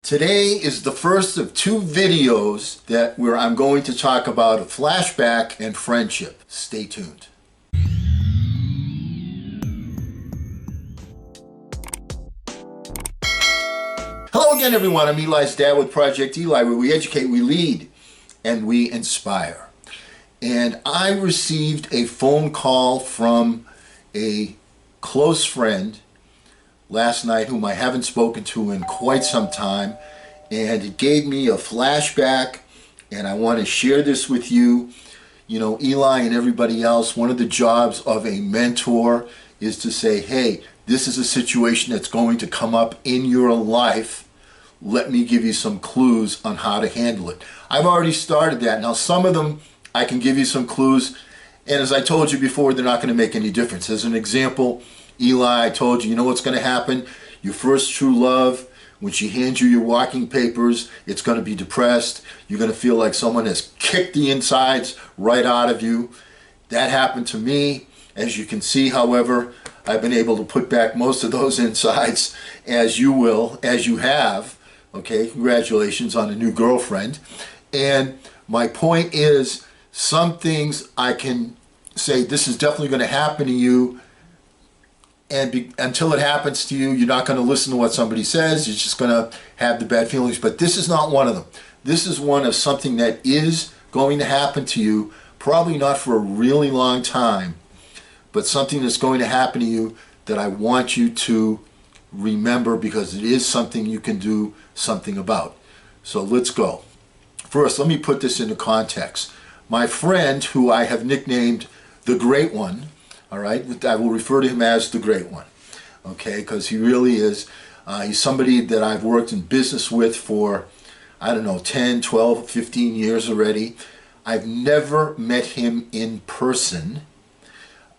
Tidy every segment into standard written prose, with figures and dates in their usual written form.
Today is the first of two videos where I'm going to talk about a flashback and friendship. Stay tuned. Hello again, everyone. I'm Eli's dad with Project Eli, where we educate, we lead, and we inspire. And I received a phone call from a close friend last night whom I haven't spoken to in quite some time, and it gave me a flashback, and I want to share this with you. You know, Eli and everybody else, one of the jobs of a mentor is to say, hey, this is a situation that's going to come up in your life. Let me give you some clues on how to handle it. I've already started that. Now, some of them I can give you some clues, and as I told you before, they're not going to make any difference. As an example, Eli, I told you, you know what's going to happen? Your first true love, when she hands you your walking papers, it's going to be depressed. You're going to feel like someone has kicked the insides right out of you. That happened to me. As you can see, however, I've been able to put back most of those insides, as you have. Okay, congratulations on a new girlfriend. And my point is, some things I can say, this is definitely going to happen to you, and until it happens to you, you're not going to listen to what somebody says. You're just going to have the bad feelings. But this is not one of them. This is one of something that is going to happen to you, probably not for a really long time, but something that's going to happen to you that I want you to remember, because it is something you can do something about. So let's go. First, let me put this into context. My friend, who I have nicknamed the Great One, all right, I will refer to him as the Great One, okay, because he really is. He's somebody that I've worked in business with for, I don't know, 10, 12, 15 years already. I've never met him in person.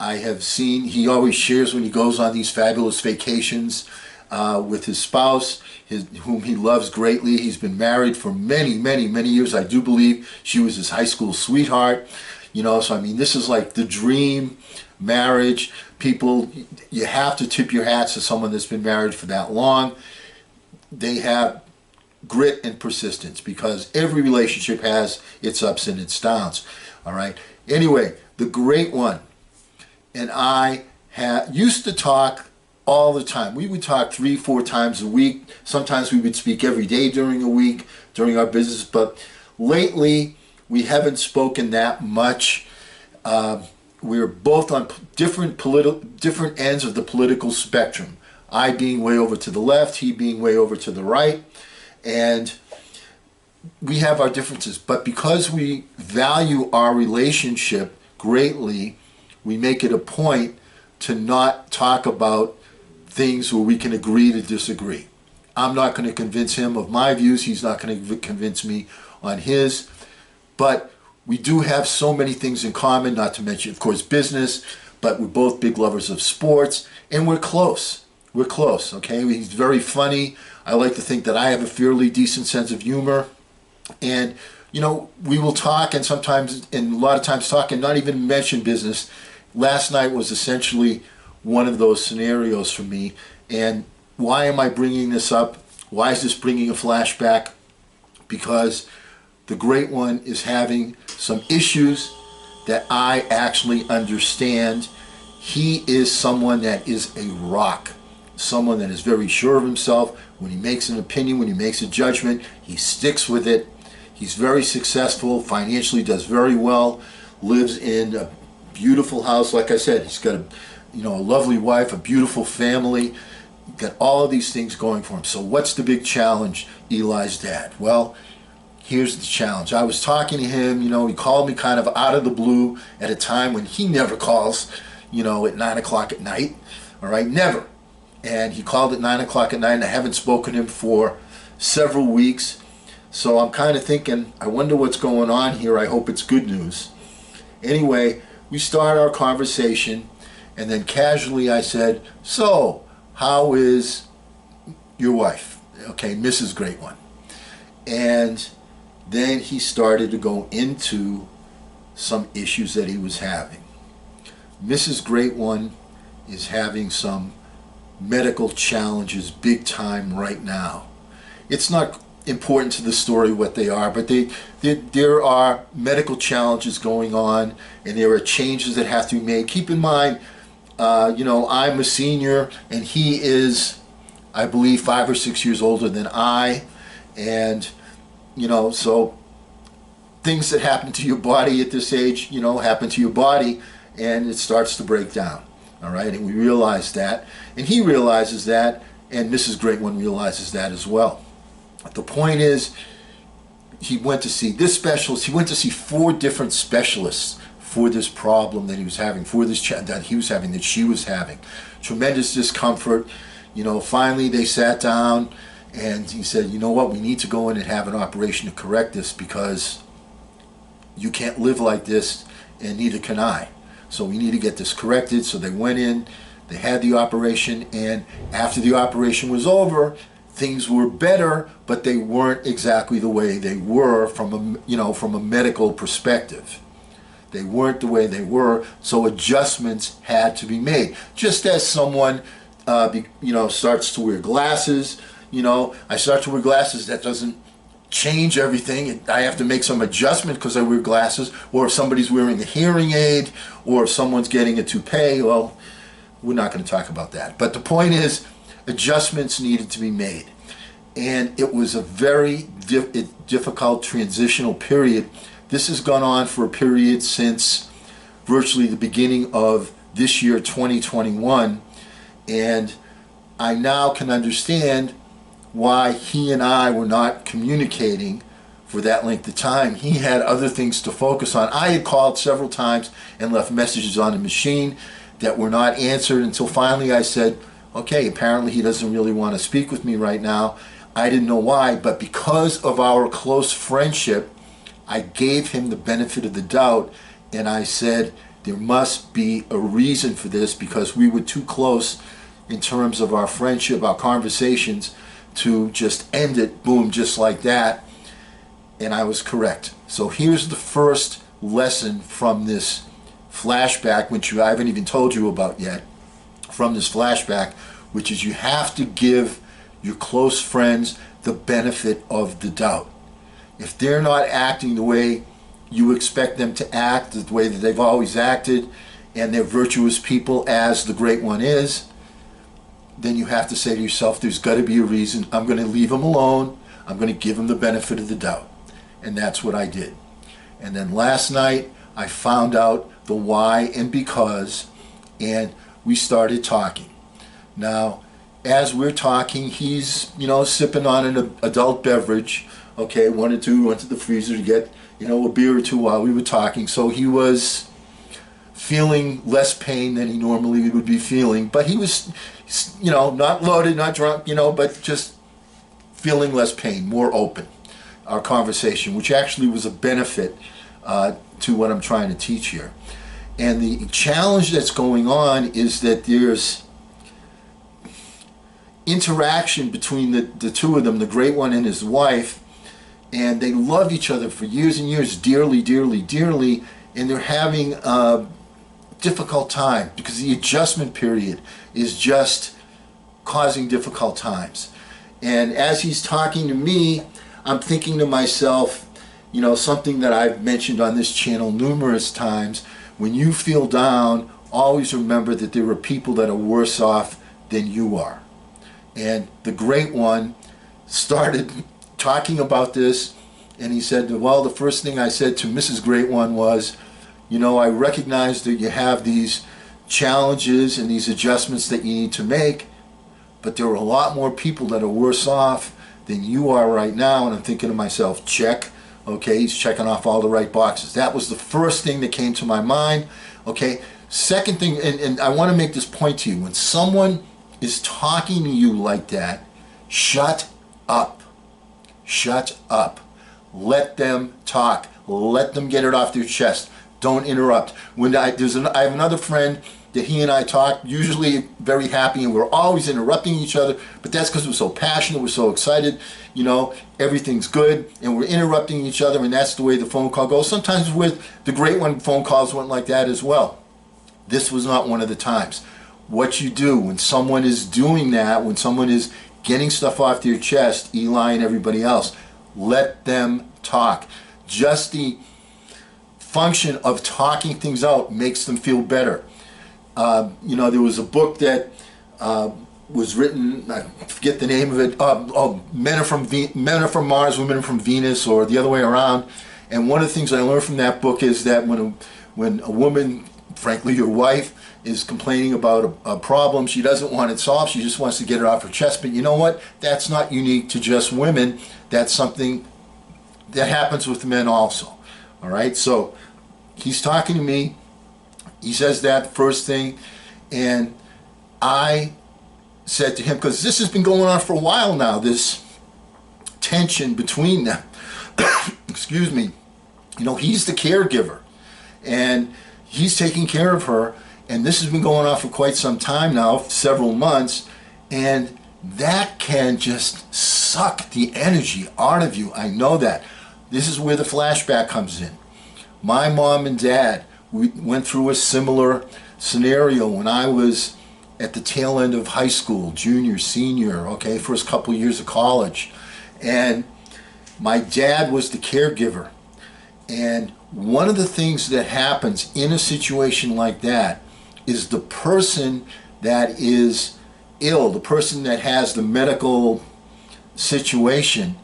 I have seen, he always shares when he goes on these fabulous vacations with his spouse, whom he loves greatly. He's been married for many, many, many years. I do believe she was his high school sweetheart. You know, so I mean, this is like the dream marriage. People, you have to tip your hats to someone that's been married for that long. They have grit and persistence, because every relationship has its ups and its downs. All right. Anyway, the Great One and I used to talk all the time. We would talk 3-4 times a week. Sometimes we would speak every day during a week, during our business, but lately we haven't spoken that much. We're both on different ends of the political spectrum. I being way over to the left, he being way over to the right, and we have our differences. But because we value our relationship greatly, we make it a point to not talk about things where we can agree to disagree. I'm not going to convince him of my views. He's not going to convince me on his. But we do have so many things in common, not to mention, of course, business. But we're both big lovers of sports, and we're close. We're close, okay? He's very funny. I like to think that I have a fairly decent sense of humor. And, you know, we will talk, and sometimes, and a lot of times talk, and not even mention business. Last night was essentially one of those scenarios for me. And why am I bringing this up? Why is this bringing a flashback? Because the Great One is having some issues that I actually understand. He is someone that is a rock, someone that is very sure of himself. When he makes an opinion, when he makes a judgment, he sticks with it. He's very successful, financially does very well, lives in a beautiful house. Like I said, he's got a lovely wife, a beautiful family, got all of these things going for him. So what's the big challenge, Eli's dad? Well, here's the challenge. I was talking to him, he called me kind of out of the blue at a time when he never calls, at 9 o'clock at night, all right, never. And he called at 9 o'clock at night, and I haven't spoken to him for several weeks. So I'm kind of thinking, I wonder what's going on here. I hope it's good news. Anyway, we start our conversation, and then casually I said, so how is your wife? Okay, Mrs. Great One. And then he started to go into some issues that he was having. Mrs. Great One is having some medical challenges big time right now. it's not important to the story what they are, but there are medical challenges going on, and there are changes that have to be made. Keep in mind, I'm a senior, and he is, I believe, 5 or 6 years older than I, and so things that happen to your body at this age, happen to your body, and it starts to break down. All right, and we realize that, and he realizes that, and Mrs. Great One realizes that as well. The point is, he went to see this specialist. He went to see 4 different specialists for this problem that he was having, for this that he was having, that she was having. Tremendous discomfort. Finally they sat down, and he said, you know what, we need to go in and have an operation to correct this, because you can't live like this, and neither can I. So we need to get this corrected. So they went in, they had the operation, and after the operation was over, things were better, but they weren't exactly the way they were from a medical perspective. They weren't the way they were, so adjustments had to be made. Just as someone, starts to wear glasses. I start to wear glasses, that doesn't change everything. I have to make some adjustment because I wear glasses. Or if somebody's wearing a hearing aid, or if someone's getting a toupee, well, we're not going to talk about that. But the point is, adjustments needed to be made. And it was a very difficult transitional period. This has gone on for a period since virtually the beginning of this year, 2021. And I now can understand why he and I were not communicating for that length of time. He had other things to focus on. I had called several times and left messages on the machine that were not answered, until finally I said, okay, apparently he doesn't really want to speak with me right now. I didn't know why, but because of our close friendship, I gave him the benefit of the doubt, and I said there must be a reason for this, because we were too close in terms of our friendship, our conversations, to just end it, boom, just like that. And I was correct. So here's the first lesson from this flashback, which I haven't even told you about yet, from this flashback, which is you have to give your close friends the benefit of the doubt. If they're not acting the way you expect them to act, the way that they've always acted, and they're virtuous people as the Great One is, then you have to say to yourself, there's got to be a reason. I'm going to leave them alone. I'm going to give them the benefit of the doubt. And that's what I did. And then last night, I found out the why and because, and we started talking. Now, as we're talking, he's, sipping on an adult beverage. Okay, went to the freezer to get, a beer or two while we were talking. So he was feeling less pain than he normally would be feeling. But he was, not loaded, not drunk, but just feeling less pain, more open. Our conversation, which actually was a benefit to what I'm trying to teach here. And the challenge that's going on is that there's interaction between the two of them, the Great One and his wife, and they love each other for years and years, dearly, dearly, dearly, and they're having a difficult time because the adjustment period is just causing difficult times. And as he's talking to me, I'm thinking to myself, something that I've mentioned on this channel numerous times: when you feel down, always remember that there are people that are worse off than you are. And the Great One started talking about this, and he said, well, the first thing I said to Mrs. Great One was, I recognize that you have these challenges and these adjustments that you need to make, but there are a lot more people that are worse off than you are right now. And I'm thinking to myself, check. Okay, he's checking off all the right boxes. That was the first thing that came to my mind. Okay, second thing, and I want to make this point to you: when someone is talking to you like that, shut up. Shut up. Let them talk. Let them get it off their chest. Don't interrupt. I have another friend that he and I talk, usually very happy, and we're always interrupting each other, but that's because we're so passionate, we're so excited, everything's good, and we're interrupting each other, and that's the way the phone call goes. Sometimes with the Great One, phone calls went like that as well. This was not one of the times. What you do when someone is doing that, when someone is getting stuff off their chest, Eli and everybody else. Let them talk. Just the function of talking things out makes them feel better. You know, there was a book that was written, I forget the name of it, Men are from Mars, Women are from Venus, or the other way around. And one of the things I learned from that book is that when a woman, frankly your wife, is complaining about a problem, she doesn't want it solved, she just wants to get it off her chest. But you know what? That's not unique to just women. That's something that happens with men also. All right, so he's talking to me. He says that first thing, and I said to him, because this has been going on for a while now, this tension between them. Excuse me. You know, he's the caregiver, and he's taking care of her, and this has been going on for quite some time now, several months, and that can just suck the energy out of you. I know that. This is where the flashback comes in. My mom and dad, we went through a similar scenario when I was at the tail end of high school, junior, senior, okay, first couple of years of college. And my dad was the caregiver. And one of the things that happens in a situation like that is the person that is ill, the person that has the medical situation,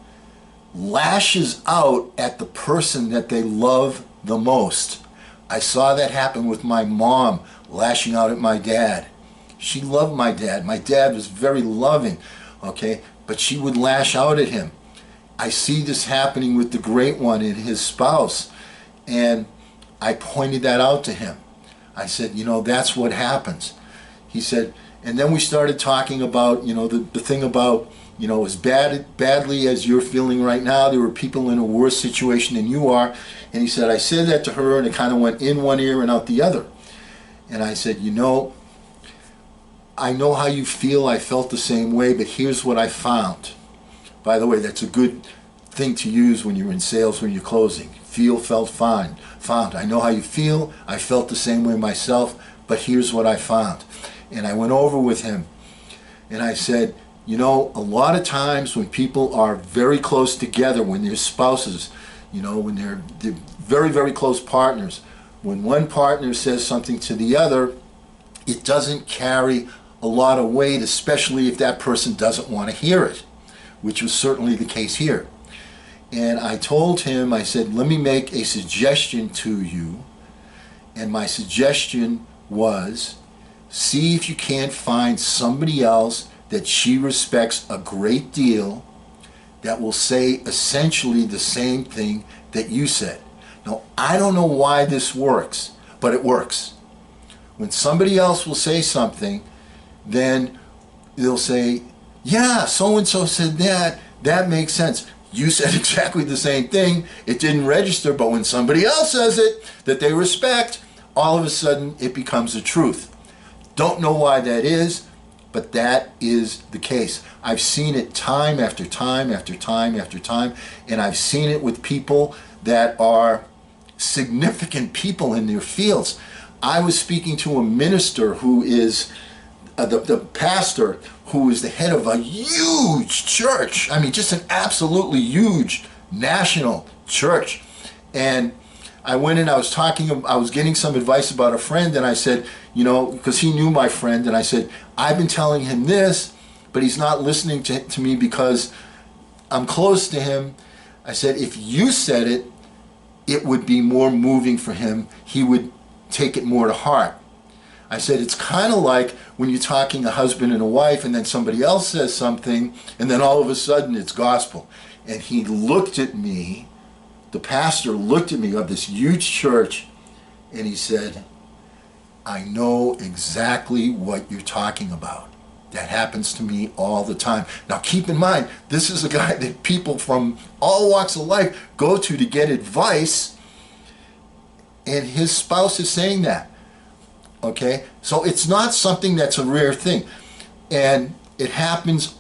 lashes out at the person that they love the most. I saw that happen with my mom lashing out at my dad. She loved my dad. My dad was very loving, okay, but she would lash out at him. I see this happening with the Great One and his spouse, and I pointed that out to him. I said, you know, that's what happens. He said, and then we started talking about, you know, the thing about, you know, as badly as you're feeling right now, there were people in a worse situation than you are. And he said, I said that to her, and it kind of went in one ear and out the other. And I said, you know, I know how you feel. I felt the same way, but here's what I found. By the way, that's a good thing to use when you're in sales, when you're closing. Feel, felt, found. I know how you feel. I felt the same way myself, but here's what I found. And I went over with him, and I said, you know, a lot of times when people are very close together, when they're spouses, you know, when they're very, very close partners, when one partner says something to the other, it doesn't carry a lot of weight, especially if that person doesn't want to hear it, which was certainly the case here. And I told him, I said, let me make a suggestion to you. And my suggestion was, see if you can't find somebody else that she respects a great deal that will say essentially the same thing that you said. Now, I don't know why this works, but it works. When somebody else will say something, then they'll say, yeah, so-and-so said that, that makes sense. You said exactly the same thing, it didn't register, but when somebody else says it that they respect, all of a sudden it becomes a truth. Don't know why that is, but that is the case. I've seen it time after time after time after time, and I've seen it with people that are significant people in their fields. I was speaking to a minister who is the pastor who is the head of a huge church. I mean, just an absolutely huge national church. And I went in, I was getting some advice about a friend, and I said, you know, because he knew my friend, and I said, I've been telling him this, but he's not listening to me because I'm close to him. I said, if you said it, it would be more moving for him. He would take it more to heart. I said, it's kind of like when you're talking a husband and a wife, and then somebody else says something, and then all of a sudden it's gospel. And he looked at me, the pastor looked at me of this huge church, and he said, I know exactly what you're talking about. That happens to me all the time. Now keep in mind, this is a guy that people from all walks of life go to get advice, and his spouse is saying that. Okay, so it's not something that's a rare thing, and it happens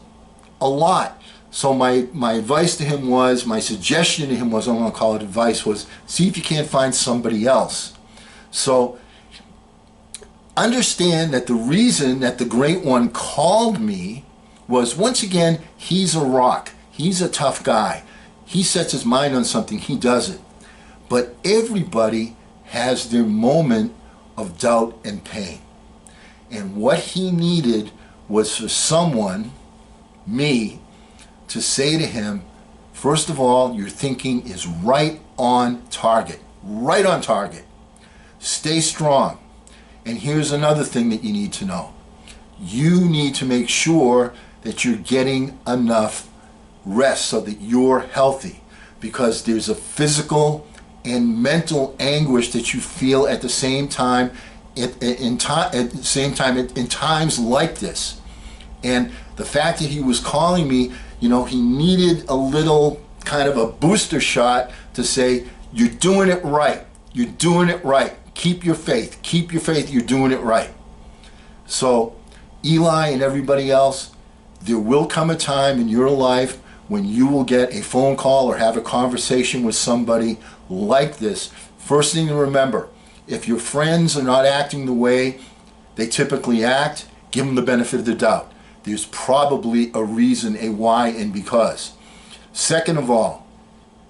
a lot. So my advice to him was, my suggestion to him was, I don't want to call it advice, was see if you can't find somebody else. So understand that the reason that the Great One called me was, once again, he's a rock. He's a tough guy. He sets his mind on something, he does it. But everybody has their moment of doubt and pain. And what he needed was for someone, me, to say to him, first of all, your thinking is right on target. Right on target. Stay strong. And here's another thing that you need to know. You need to make sure that you're getting enough rest so that you're healthy, because there's a physical and mental anguish that you feel at the same time in times like this. And the fact that he was calling me, you know, he needed a little kind of a booster shot to say, you're doing it right. You're doing it right. Keep your faith. Keep your faith. You're doing it right. So, Eli and everybody else, there will come a time in your life when you will get a phone call or have a conversation with somebody like this. First thing to remember, if your friends are not acting the way they typically act, give them the benefit of the doubt. There's probably a reason, a why, and because. Second of all,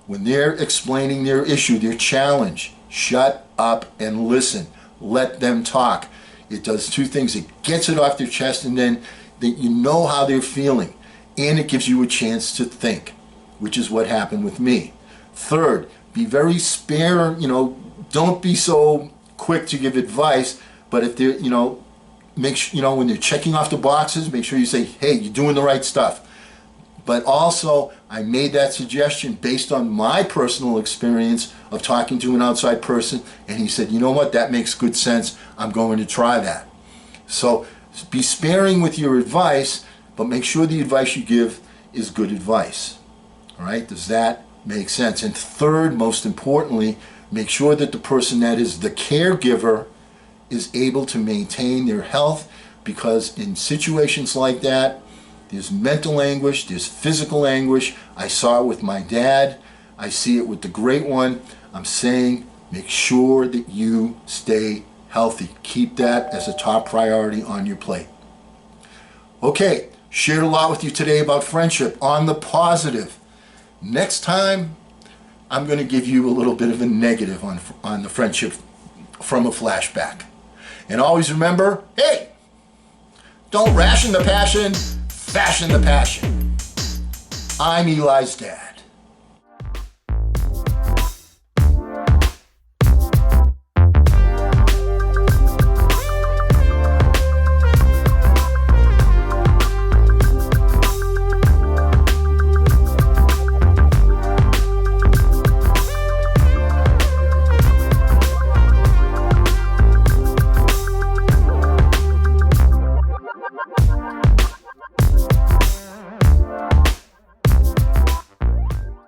when they're explaining their issue, their challenge, shut up and listen. Let them talk. It does two things. It gets it off their chest, and then you know how they're feeling. And it gives you a chance to think, which is what happened with me. Third, be very spare, don't be so quick to give advice, but if they're, make sure, when they're checking off the boxes, make sure you say, hey, you're doing the right stuff. But also, I made that suggestion based on my personal experience of talking to an outside person, and he said, you know what, that makes good sense, I'm going to try that. So be sparing with your advice, but make sure the advice you give is good advice. All right, does that make sense? And third, most importantly, make sure that the person that is the caregiver is able to maintain their health, because in situations like that, there's mental anguish, there's physical anguish. I saw it with my dad. I see it with the great one. I'm saying make sure that you stay healthy. Keep that as a top priority on your plate. Okay, shared a lot with you today about friendship on the positive. Next time, I'm going to give you a little bit of a negative on the friendship from a flashback. And always remember, hey, don't ration the passion, fashion the passion. I'm Eli's dad.